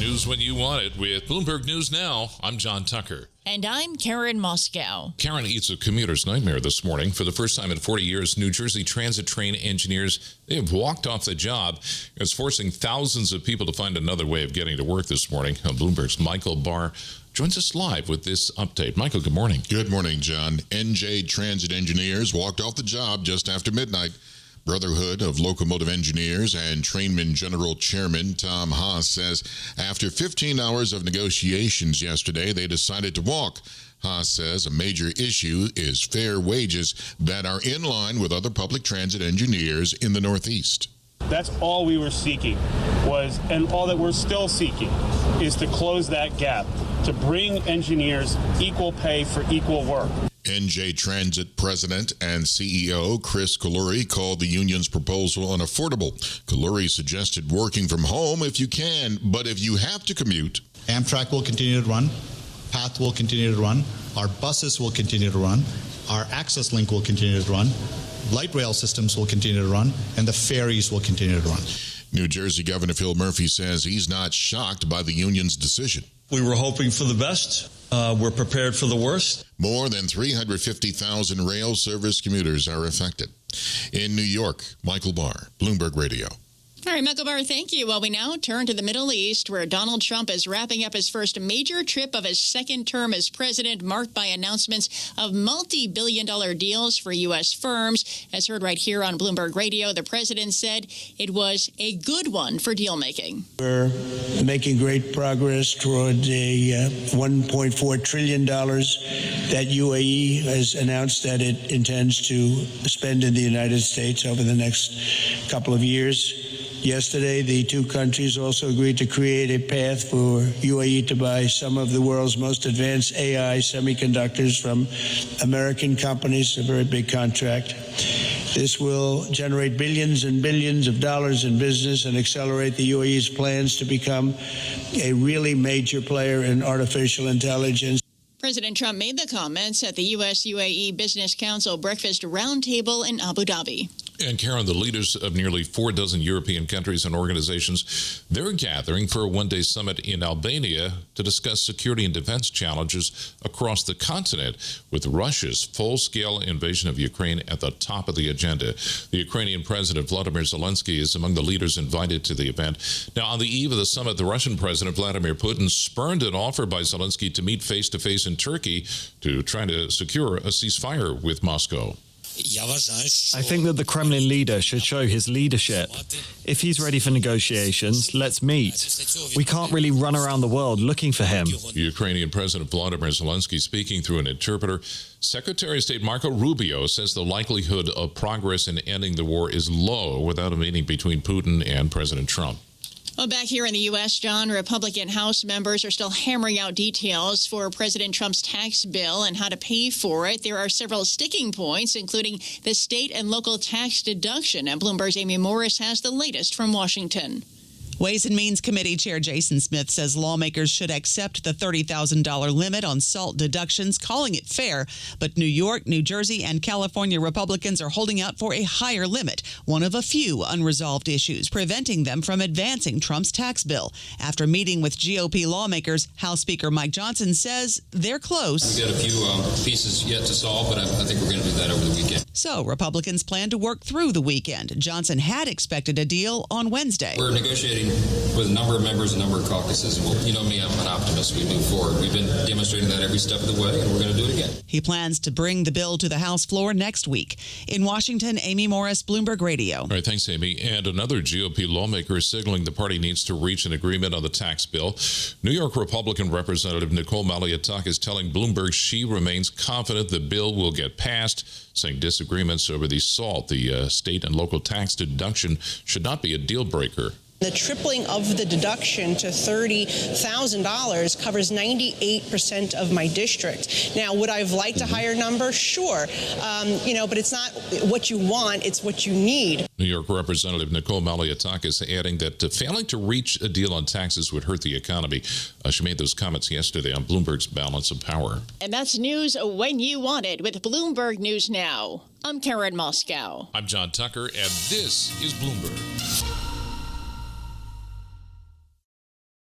News when you want it with Bloomberg News Now. I'm John Tucker. And I'm Karen Moscow. Karen eats a commuter's nightmare this morning. For the first time in 40 years, New Jersey transit train engineers, they have walked off the job. It's forcing thousands of people to find another way of getting to work this morning. Bloomberg's Michael Barr joins us live with this update. Michael, good morning. Good morning, John. NJ transit engineers walked off the job just after midnight. Brotherhood of Locomotive Engineers and Trainmen General Chairman Tom Haas says after 15 hours of negotiations yesterday, they decided to walk. Haas says a major issue is fair wages that are in line with other public transit engineers in the Northeast. That's all we were seeking and all that we're still seeking is to close that gap, to bring engineers equal pay for equal work. NJ Transit President and CEO Chris Kalluri called the union's proposal unaffordable. Kalluri suggested working from home if you can, but if you have to commute. Amtrak will continue to run. PATH will continue to run. Our buses will continue to run. Our Access Link will continue to run. Light rail systems will continue to run. And the ferries will continue to run. New Jersey Governor Phil Murphy says he's not shocked by the union's decision. We were hoping for the best. We're prepared for the worst. More than 350,000 rail service commuters are affected. In New York, Michael Barr, Bloomberg Radio. All right, Michael Barr, thank you. Well, we now turn to the Middle East, where Donald Trump is wrapping up his first major trip of his second term as president, marked by announcements of multi-billion-dollar deals for U.S. firms. As heard right here on Bloomberg Radio, the president said it was a good one for deal-making. We're making great progress toward a $1.4 trillion that UAE has announced that it intends to spend in the United States over the next couple of years. Yesterday, the two countries also agreed to create a path for UAE to buy some of the world's most advanced AI semiconductors from American companies, a very big contract. This will generate billions and billions of dollars in business and accelerate the UAE's plans to become a really major player in artificial intelligence. President Trump made the comments at the U.S.-UAE Business Council Breakfast Roundtable in Abu Dhabi. And Karen, the leaders of nearly 4 dozen European countries and organizations, they're gathering for a one-day summit in Albania to discuss security and defense challenges across the continent, with Russia's full-scale invasion of Ukraine at the top of the agenda. The Ukrainian President Vladimir Zelensky is among the leaders invited to the event. Now, on the eve of the summit, the Russian President Vladimir Putin spurned an offer by Zelensky to meet face-to-face in Turkey to try to secure a ceasefire with Moscow. I think that the Kremlin leader should show his leadership. If he's ready for negotiations, let's meet. We can't really run around the world looking for him. Ukrainian President Volodymyr Zelensky speaking through an interpreter. Secretary of State Marco Rubio says the likelihood of progress in ending the war is low without a meeting between Putin and President Trump. Well, back here in the U.S., John, Republican House members are still hammering out details for President Trump's tax bill and how to pay for it. There are several sticking points, including the state and local tax deduction. And Bloomberg's Amy Morris has the latest from Washington. Ways and Means Committee Chair Jason Smith says lawmakers should accept the $30,000 limit on SALT deductions, calling it fair. But New York, New Jersey, and California Republicans are holding out for a higher limit, one of a few unresolved issues preventing them from advancing Trump's tax bill. After meeting with GOP lawmakers, House Speaker Mike Johnson says they're close. We've got a few pieces yet to solve, but I think we're going to do that over the weekend. So Republicans plan to work through the weekend. Johnson had expected a deal on Wednesday. We're negotiating with a number of members, a number of caucuses. And you know me, I'm an optimist. We move forward. We've been demonstrating that every step of the way, and we're going to do it again. He plans to bring the bill to the House floor next week. In Washington, Amy Morris, Bloomberg Radio. All right, thanks, Amy. And another GOP lawmaker is signaling the party needs to reach an agreement on the tax bill. New York Republican Representative Nicole Maliotak is telling Bloomberg she remains confident the bill will get passed, saying disagreements over the SALT, the state and local tax deduction, should not be a deal breaker. The tripling of the deduction to $30,000 covers 98% of my district. Now, would I have liked a higher number? Sure. But it's not what you want, it's what you need. New York Representative Nicole Maliotak is adding that failing to reach a deal on taxes would hurt the economy. She made those comments yesterday on Bloomberg's Balance of Power. And that's news when you want it with Bloomberg News Now. I'm Karen Moscow. I'm John Tucker, and this is Bloomberg.